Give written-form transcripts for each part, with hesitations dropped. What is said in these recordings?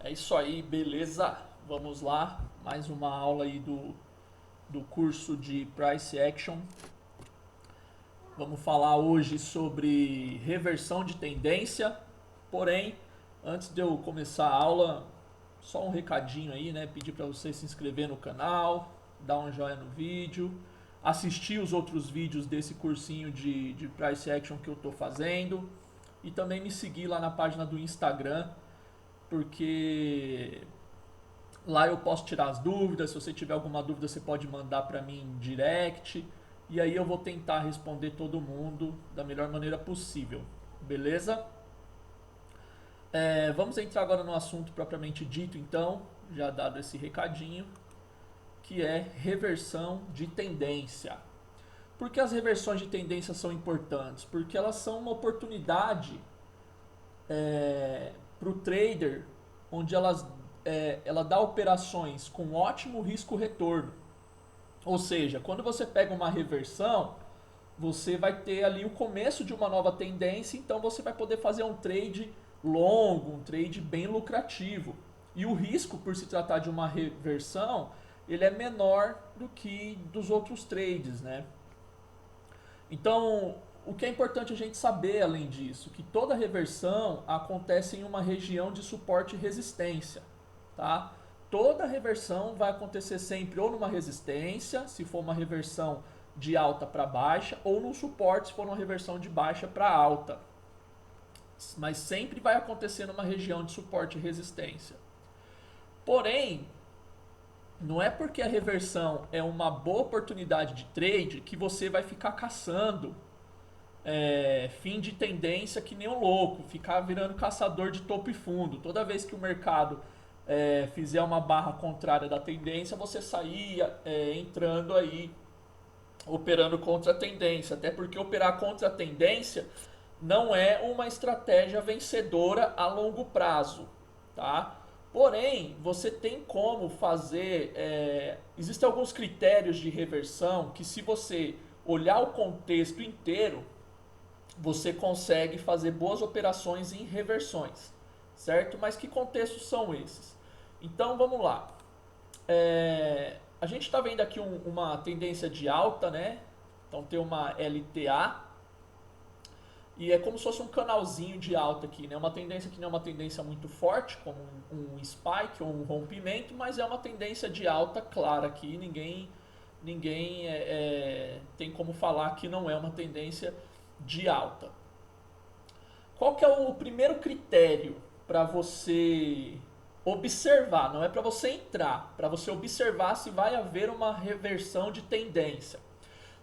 É isso aí, beleza? Vamos lá, mais uma aula aí do curso de Price Action. Vamos falar hoje sobre reversão de tendência. Porém, antes de eu começar a aula, só um recadinho aí, né? Pedir para você se inscrever no canal, dar um joinha no vídeo, assistir os outros vídeos desse cursinho de Price Action que eu tô fazendo e também me seguir lá na página do Instagram, porque lá eu posso tirar as dúvidas. Se você tiver alguma dúvida, você pode mandar para mim em direct. E aí eu vou tentar responder todo mundo da melhor maneira possível. Beleza? Vamos entrar agora no assunto propriamente dito, então, já dado esse recadinho, que é reversão de tendência. Por que as reversões de tendência são importantes? Porque elas são uma oportunidade para o trader, onde ela dá operações com ótimo risco-retorno. Ou seja, quando você pega uma reversão, você vai ter ali o começo de uma nova tendência, então você vai poder fazer um trade longo, um trade bem lucrativo. E o risco, por se tratar de uma reversão, ele é menor do que dos outros trades, né? Então, o que é importante a gente saber, além disso, que toda reversão acontece em uma região de suporte e resistência, tá? Toda reversão vai acontecer sempre ou numa resistência, se for uma reversão de alta para baixa, ou num suporte, se for uma reversão de baixa para alta. Mas sempre vai acontecer numa região de suporte e resistência. Porém, não é porque a reversão é uma boa oportunidade de trade que você vai ficar caçando fim de tendência que nem um louco, ficar virando caçador de topo e fundo. Toda vez que o mercado fizer uma barra contrária da tendência, você sair entrando aí, operando contra a tendência. Até porque operar contra a tendência não é uma estratégia vencedora a longo prazo, tá? Porém, você tem como fazer. Existem alguns critérios de reversão que, se você olhar o contexto inteiro, você consegue fazer boas operações em reversões, certo? Mas que contextos são esses? Então vamos lá. A gente está vendo aqui uma tendência de alta, né? Então tem uma LTA e é como se fosse um canalzinho de alta aqui, né? Uma tendência que não é uma tendência muito forte, como um spike ou um rompimento, mas é uma tendência de alta clara aqui. Ninguém tem como falar que não é uma tendência de alta. Qual que é o primeiro critério para você observar? Não é para você entrar, para você observar se vai haver uma reversão de tendência.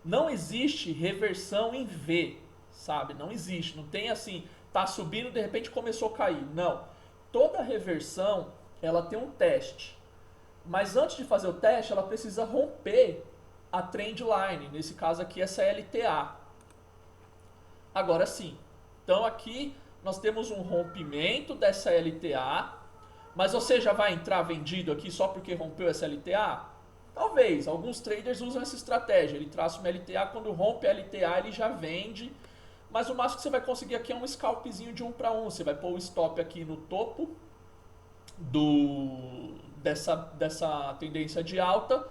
Não existe reversão em V, sabe? Não existe. Não tem assim, tá subindo, de repente começou a cair. Não. Toda reversão, ela tem um teste. Mas antes de fazer o teste, ela precisa romper a trend line. Nesse caso aqui, essa LTA. Agora sim. Então aqui nós temos um rompimento dessa LTA. Mas você já vai entrar vendido aqui só porque rompeu essa LTA? Talvez. Alguns traders usam essa estratégia. Ele traça uma LTA, quando rompe a LTA ele já vende. Mas o máximo que você vai conseguir aqui é um scalpzinho de 1 para 1. Você vai pôr o stop aqui no topo dessa tendência de alta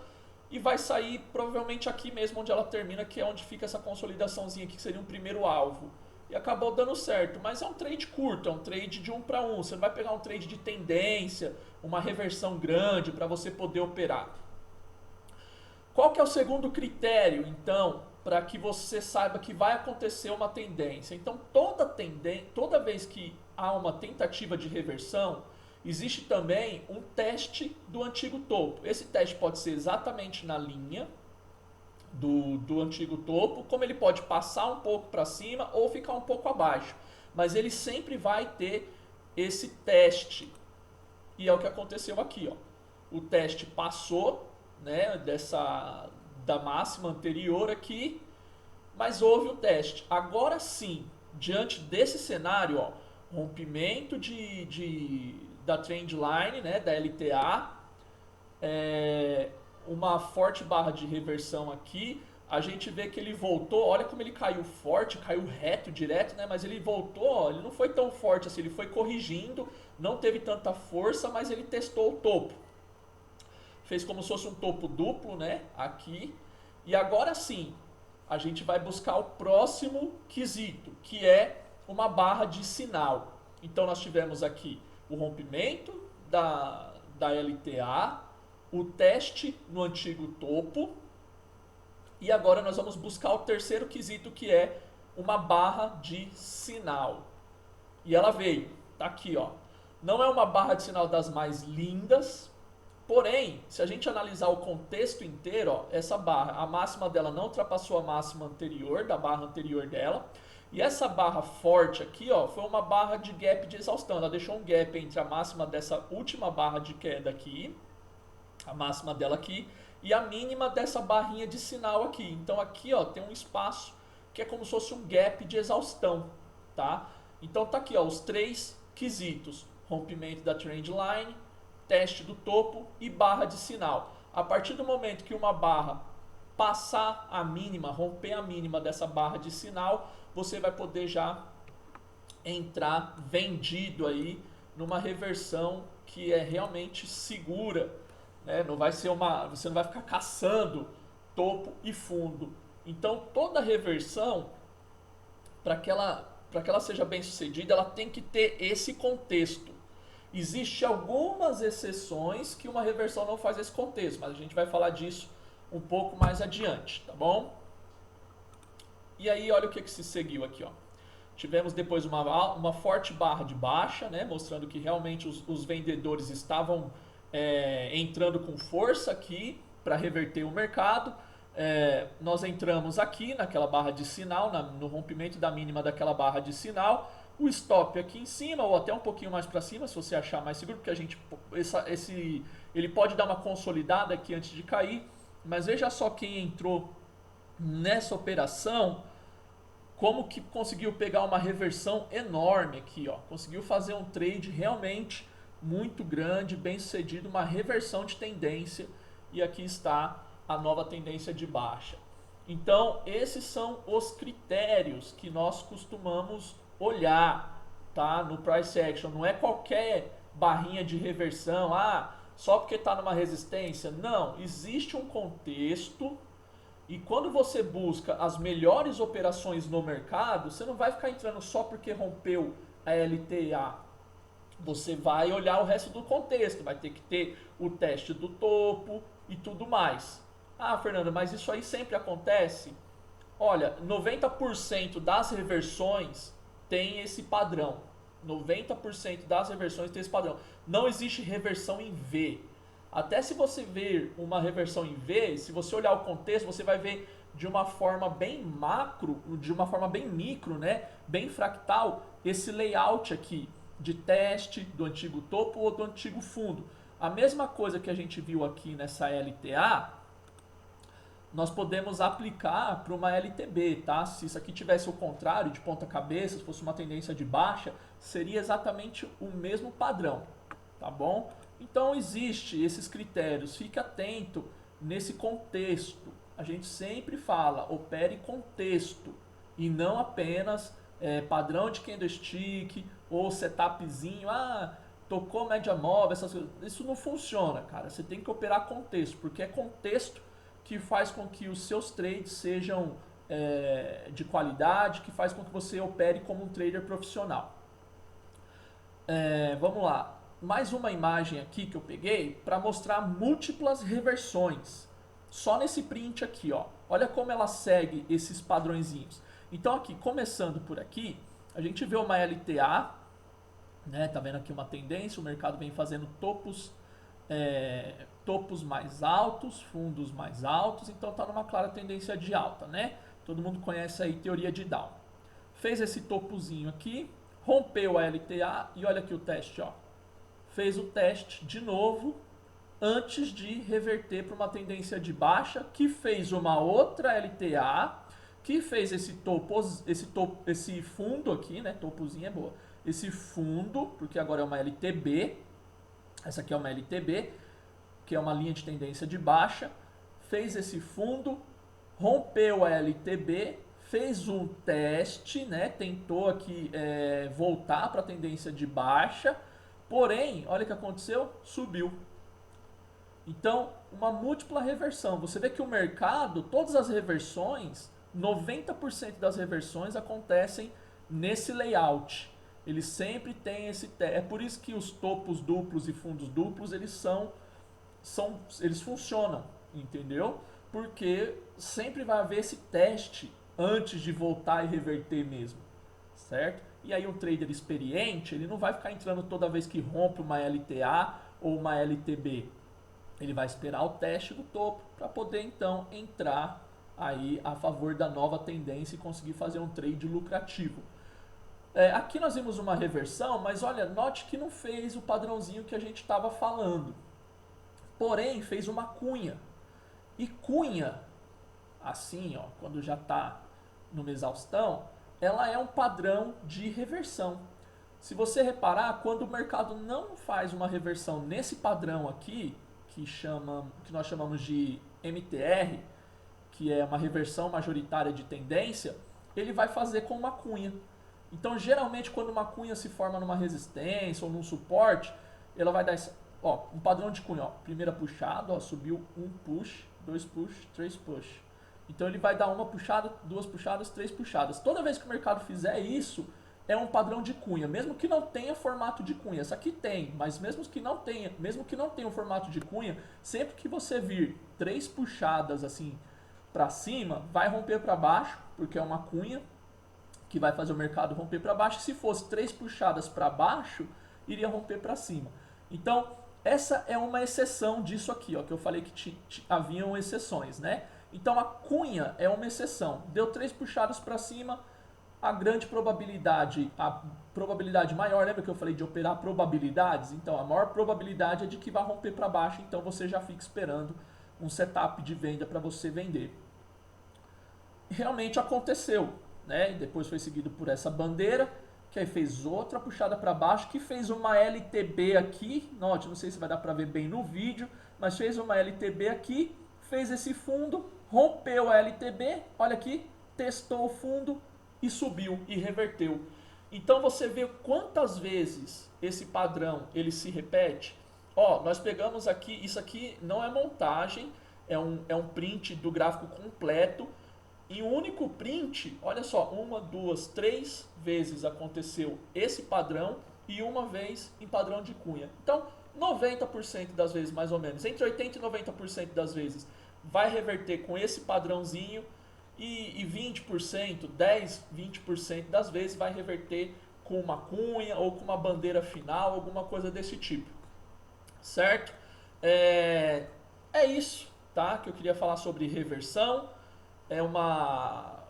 e vai sair provavelmente aqui mesmo onde ela termina, que é onde fica essa consolidaçãozinha aqui, que seria um primeiro alvo. E acabou dando certo, mas é um trade curto, é um trade de 1 para 1. Você não vai pegar um trade de tendência, uma reversão grande para você poder operar. Qual que é o segundo critério, então, para que você saiba que vai acontecer uma tendência? Então, toda vez que há uma tentativa de reversão, existe também um teste do antigo topo. Esse teste pode ser exatamente na linha do antigo topo, como ele pode passar um pouco para cima ou ficar um pouco abaixo. Mas ele sempre vai ter esse teste. E é o que aconteceu aqui, ó. O teste passou, né, da máxima anterior aqui, mas houve o teste. Agora sim, diante desse cenário, ó, rompimento da trend line, né, da LTA, uma forte barra de reversão aqui. A gente vê que ele voltou, olha como ele caiu forte, caiu reto, direto, né? Mas ele voltou, ó, ele não foi tão forte assim, ele foi corrigindo, não teve tanta força, mas ele testou o topo. Fez como se fosse um topo duplo, né? Aqui. E agora sim, a gente vai buscar o próximo quesito, que é uma barra de sinal. Então nós tivemos aqui o rompimento da LTA, o teste no antigo topo, e agora nós vamos buscar o terceiro quesito, que é uma barra de sinal. E ela veio, tá aqui, ó. Não é uma barra de sinal das mais lindas, porém, se a gente analisar o contexto inteiro, ó, essa barra, a máxima dela não ultrapassou a máxima anterior, da barra anterior dela. E essa barra forte aqui, ó, foi uma barra de gap de exaustão. Ela deixou um gap entre a máxima dessa última barra de queda aqui, a máxima dela aqui, e a mínima dessa barrinha de sinal aqui. Então aqui, ó, tem um espaço que é como se fosse um gap de exaustão, tá? Então tá aqui, ó, os três quesitos: rompimento da trendline, teste do topo e barra de sinal. A partir do momento que uma barra passar a mínima, romper a mínima dessa barra de sinal, você vai poder já entrar vendido aí numa reversão que é realmente segura, né? Não vai ser você não vai ficar caçando topo e fundo. Então toda reversão, para que ela seja bem sucedida, ela tem que ter esse contexto. Existem algumas exceções que uma reversão não faz esse contexto, mas a gente vai falar disso um pouco mais adiante, tá bom? E aí olha o que se seguiu aqui, ó. Tivemos depois uma forte barra de baixa, né, mostrando que realmente os vendedores estavam entrando com força aqui para reverter o mercado. Nós entramos aqui naquela barra de sinal, no rompimento da mínima daquela barra de sinal, o stop aqui em cima ou até um pouquinho mais para cima, se você achar mais seguro, porque ele pode dar uma consolidada aqui antes de cair. Mas veja só quem entrou nessa operação, como que conseguiu pegar uma reversão enorme aqui, ó. Conseguiu fazer um trade realmente muito grande, bem sucedido, uma reversão de tendência, e aqui está a nova tendência de baixa. Então, esses são os critérios que nós costumamos olhar, tá, no price action. Não é qualquer barrinha de reversão, só porque está numa resistência. Não, existe um contexto, e quando você busca as melhores operações no mercado, você não vai ficar entrando só porque rompeu a LTA. Você vai olhar o resto do contexto, vai ter que ter o teste do topo e tudo mais. Fernando, mas isso aí sempre acontece? Olha, 90% das reversões tem esse padrão. 90% das reversões tem esse padrão. Não existe reversão em V. Até se você ver uma reversão em V, se você olhar o contexto, você vai ver de uma forma bem macro, de uma forma bem micro, né? Bem fractal, esse layout aqui de teste do antigo topo ou do antigo fundo. A mesma coisa que a gente viu aqui nessa LTA, nós podemos aplicar para uma LTB, tá? Se isso aqui tivesse o contrário, de ponta cabeça, se fosse uma tendência de baixa, seria exatamente o mesmo padrão, tá bom? Então existe esses critérios, fique atento nesse contexto. A gente sempre fala, opere contexto e não apenas padrão de candlestick ou setupzinho, tocou média móvel, essas coisas. Isso não funciona, cara. Você tem que operar contexto, porque é contexto que faz com que os seus trades sejam de qualidade, que faz com que você opere como um trader profissional. Vamos lá. Mais uma imagem aqui que eu peguei para mostrar múltiplas reversões. Só nesse print aqui, ó. Olha como ela segue esses padrõezinhos. Então aqui, começando por aqui, a gente vê uma LTA, né? Tá vendo aqui uma tendência, o mercado vem fazendo topos mais altos, fundos mais altos, então tá numa clara tendência de alta, né? Todo mundo conhece aí teoria de Dow. Fez esse topozinho aqui, rompeu a LTA e olha aqui o teste, ó. Fez o teste de novo antes de reverter para uma tendência de baixa, que fez uma outra LTA, que fez esse fundo aqui, né? Topozinho é boa. Esse fundo, porque agora é uma LTB, essa aqui é uma LTB, que é uma linha de tendência de baixa, fez esse fundo, rompeu a LTB, fez um teste, né? Tentou aqui voltar para a tendência de baixa, Porém, olha o que aconteceu, subiu. Então, uma múltipla reversão. Você vê que o mercado, todas as reversões, 90% das reversões acontecem nesse layout. Ele sempre tem esse... É por isso que os topos duplos e fundos duplos, eles funcionam, entendeu? Porque sempre vai haver esse teste antes de voltar e reverter mesmo, certo? E aí um trader experiente, ele não vai ficar entrando toda vez que rompe uma LTA ou uma LTB. Ele vai esperar o teste do topo para poder então entrar aí a favor da nova tendência e conseguir fazer um trade lucrativo. Aqui nós vimos uma reversão, mas olha, note que não fez o padrãozinho que a gente estava falando. Porém, fez uma cunha. E cunha, assim, ó, quando já está numa exaustão, ela é um padrão de reversão. Se você reparar, quando o mercado não faz uma reversão nesse padrão aqui, que nós chamamos de MTR, que é uma reversão majoritária de tendência, ele vai fazer com uma cunha. Então, geralmente, quando uma cunha se forma numa resistência ou num suporte, ela vai dar um padrão de cunha. Ó, primeira puxada, ó, subiu um push, dois push, três push. Então, ele vai dar uma puxada, duas puxadas, três puxadas. Toda vez que o mercado fizer isso, é um padrão de cunha, mesmo que não tenha formato de cunha. Essa aqui tem, mas mesmo que não tenha um formato de cunha, sempre que você vir três puxadas assim para cima, vai romper para baixo, porque é uma cunha que vai fazer o mercado romper para baixo. Se fosse três puxadas para baixo, iria romper para cima. Então, essa é uma exceção disso aqui, ó, que eu falei que haviam exceções, né? Então, a cunha é uma exceção. Deu três puxadas para cima, a probabilidade maior, lembra que eu falei de operar probabilidades? Então, a maior probabilidade é de que vai romper para baixo, então você já fica esperando um setup de venda para você vender. Realmente aconteceu, né? E depois foi seguido por essa bandeira, que aí fez outra puxada para baixo, que fez uma LTB aqui, note, não sei se vai dar para ver bem no vídeo, mas fez uma LTB aqui, fez esse fundo, rompeu a LTB, olha aqui, testou o fundo e subiu e reverteu. Então você vê quantas vezes esse padrão ele se repete. Ó, nós pegamos aqui, isso aqui não é montagem, é um print do gráfico completo. Em um único print, olha só, uma, duas, três vezes aconteceu esse padrão e uma vez em padrão de cunha. Então, 90% das vezes, mais ou menos, entre 80% e 90% das vezes, vai reverter com esse padrãozinho e 20%, 10%, 20% das vezes vai reverter com uma cunha ou com uma bandeira final, alguma coisa desse tipo. Certo? É isso, tá? Que eu queria falar sobre reversão.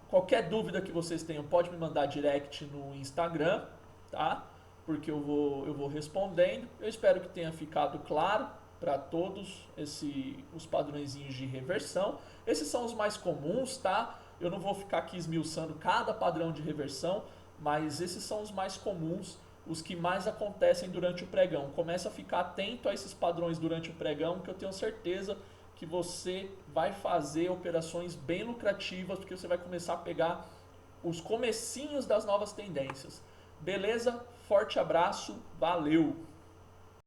Qualquer dúvida que vocês tenham, pode me mandar direct no Instagram, tá? Porque eu vou respondendo. Eu espero que tenha ficado claro para todos os padrõezinhos de reversão. Esses são os mais comuns, tá? Eu não vou ficar aqui esmiuçando cada padrão de reversão, mas esses são os mais comuns, os que mais acontecem durante o pregão. Começa a ficar atento a esses padrões durante o pregão, que eu tenho certeza que você vai fazer operações bem lucrativas, porque você vai começar a pegar os comecinhos das novas tendências. Beleza? Forte abraço, valeu!